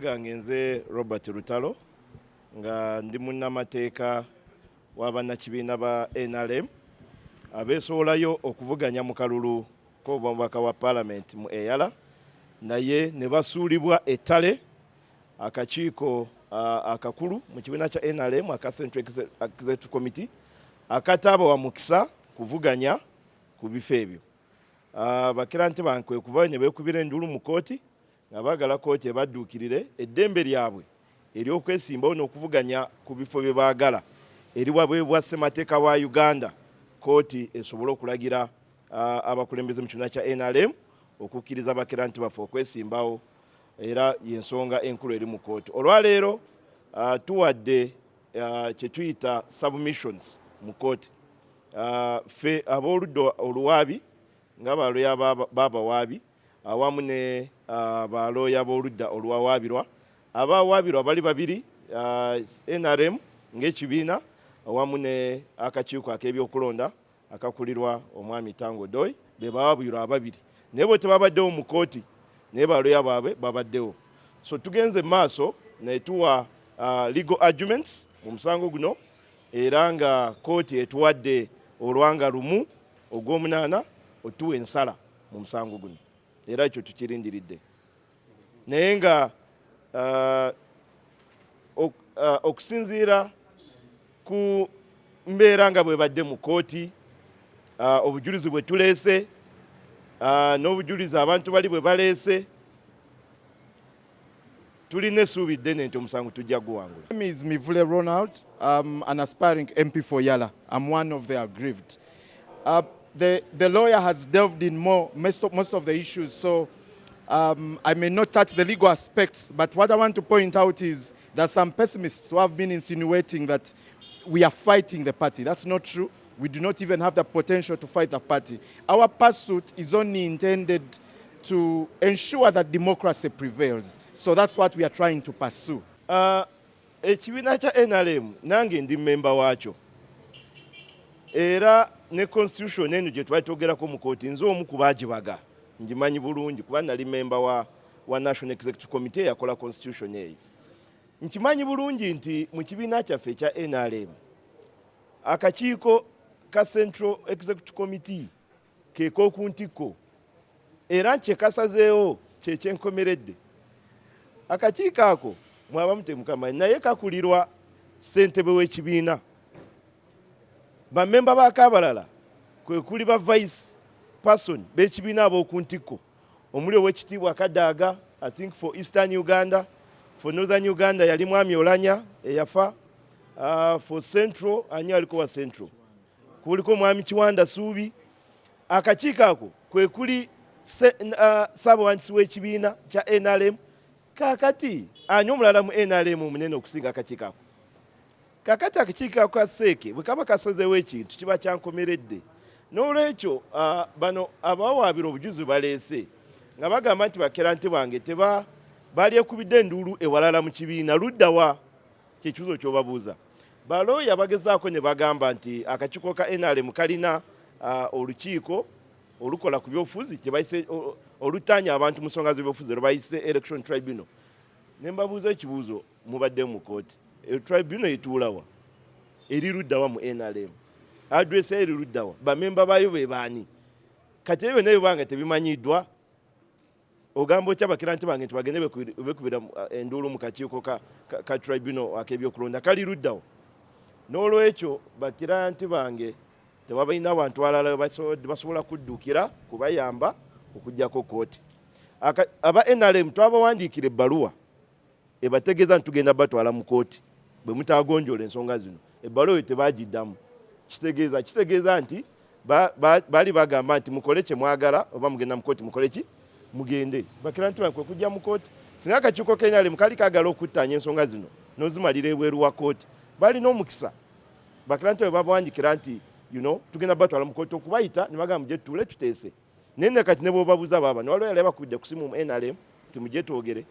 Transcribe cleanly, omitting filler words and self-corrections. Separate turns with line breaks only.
Gange nze Robert Lutalo nga ndi munnamateeka wa Bannakibiina ba NRM abeesowolayo okuvuganya mu kalulu k'obubaka wa Parliament mu EALA naye ne basuulibwa ettale akakiiko akakulu mu kibiina kya NRM aka Central Executive Committee akataaba wa mukisa kuvuganya ku bifo ebyo. Bakira nti bankwe kuba ne beekubira endulu mu kooti nga baagala kooti ebadduukirire eddembe lyabwe ery'okwesimbawo n'okuvuganya ku bifo bye baagala eri bwa ssemateeka wa Uganda. Kooti esobole okulagira abakulembeze mu kibiina kya NRM okukkiriza bakira nti bafe okwesimbawo era y'ensonga enkulu eri mu kooti. Olwaleero tuwadde kye tuyita submissions mu kooti. Ffe ab'oludda oluwaabi nga balooya baabawaabi awamu ne balooya b'oludda oluwawaabirwa abawaabirwa bali babiri NRM ng'ekibiina awamu ne akakiiko ak'ebyokulonda akakulirwa omwami Tango Doi be bawaabirwa ababiri naye bo tebabaddewo mu kooti naye balooya baabwe babaddewo. So tugenze maaso ne tuwa legal arguments mu musango guno era nga kooti etuwadde olwanga lumu ogw'omunaana otuwa ensala mu musango guno era ekyo tukirindiridde naye nga okusinziira ku mbeera nga bwe badde mu kooti obujulizi bwe tuleese n'obujulizi abantu bali bwe baleese tulina essuubi ddene nti omusango tujja guwangula.
My name is Mivule Ronald. I'm an aspiring MP for EALA. I'm one of the aggrieved. The lawyer has delved in most of the issues, so I may not touch the legal aspects, but what I want to point out is that some pessimists who have been insinuating that we are fighting the party. That's not true. We do not even have the potential to fight the party. Our pursuit is only intended to ensure that democracy prevails. So that's what we are trying to pursue.
Ekibiina kya NRM nange ndi memba waakyo era ne constitution eno gye twali twogerako mu kooti nze omu ku baagibaga ngimanyi bulungi kuba nali memba wa National Executive Committee eyakola constitution eyo. Nkimanyi bulungi nti mu kibiina kyaffe ekya NRM akakiiko ka Central Executive Committee ke k'okuntikko era kye kasazeewo kye kyenkomeredde. Akakiiko ako mwabamu temukamanyi naye kakulirwa ssentebe w'ekibiina. Bammemba baako abalala kwe kuli ba vice person b'ekibiina ab'okuntikko omuli ow'ekitiibwa Kadaaga I think for Eastern Uganda, for Northern Uganda yali mwami Olanya eyafa, for Central ani aliko wa Central kuliko mwami Kiwanda Suubi. Akakiiko ako kwe kuli ssaabawandiisi w'ekibiina kya NRM. Kakati ani omulala mu NRM omunene okusinga akakiiko ako? Kakati akakiiko ako ka Seeke bwe kaba kasazeewo ekintu kiba kyankomeredde. N'olwekyo bano abawaabira obujuzi baleese nga bagamba nti bakera bange balyekubidde enduulu ewalala mu kibiina luddawa kyekibuzo ky'obabuuza. Balooya bagezaako ne bagamba nti akakiiko ka NRM kalina olukiiko olukola ku byobufuzi kye bayise olutanya abantu mu nsonga z'ebyobufuzi lwe bayise election tribunal. Ne mbabuuza ekibuuzo mubadde mu kooti tribunal etuulawa eri luddawa mu NRM address eri luddawa bamemba baayo be baani kati ebyo nayo banga tebimanyiddwa ogamba otya bakira nti bange nti bagende bekubira enduulu mu kakiiko ka tribunal ak'ebyokulonda kali luddawa. N'olwekyo bakira nti bange tebabalina abantu balala basobola kudduukira kubayamba okuggyako kooti. Aba NRM twabawandiikira ebbaluwa ebategeeza nti tugenda batwala mu kooti bwe mutaagonjoola ensonga zino. Ebbaluwa eyo tebaagiddamu. Kitegeeza nti baali bagamba nti mukole kye mwagala oba mugenda mu kooti mukole ki mugende. Bakira nti bakwe kujja mu kooti singa akakiiko ka NRM kali kaagala okuttaanya ensonga zino n'ozimalira ebweru wa kooti balina omukisa. Bakira nti bwe babawandiikira nti tugenda batwala mu kooti okubayita ne bagamba mujje tutuule tuteese naye ne kati ne bw'obabuuza baaba newaliwo yali bakubidde ku simu mu NRM nti mujje twogere